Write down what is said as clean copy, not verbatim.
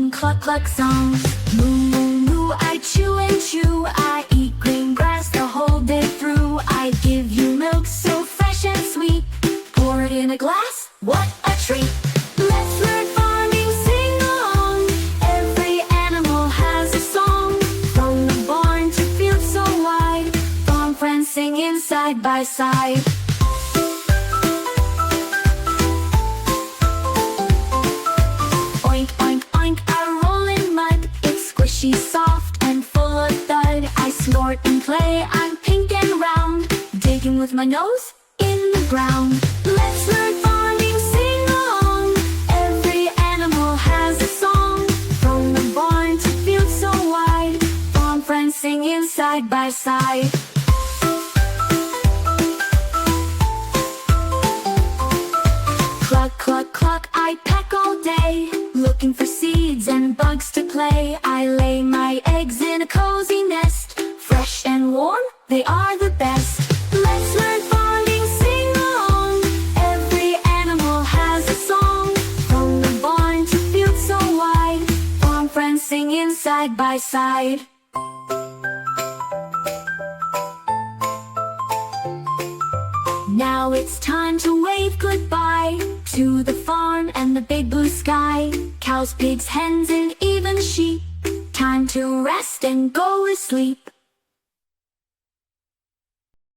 sing cluck cluck songs. Moo moo moo, I chew and chew. I eat green grass the whole day through. I give you milk so fresh and sweet. Pour it in a glass, what a treat. Let's learn farming, sing along. Every animal has a song. From the barn to fields so wide, farm friends singing side by side. Oink, oink, oink, I roll in mud. It's squishy, soft, and full of thud. I snort and play, I'm pink and round, digging with my nose in the ground. Let's learn farming, sing along. Every animal has a song. From the barn to fields so wide, farm friends singing side by side. Cluck, cluck, cluck, I peck all day, looking for seeds and bugs to play. I lay my eggs in a cozy nest, fresh and warm, they are the best. Let's learn farming, sing along. Every animal has a song. From the barn to fields so wide, farm friends singing side by side. Now it's time to wave goodbye to the farm and the big blue sky. Cows, pigs, hens, and even sheep. Time to rest and go to sleep.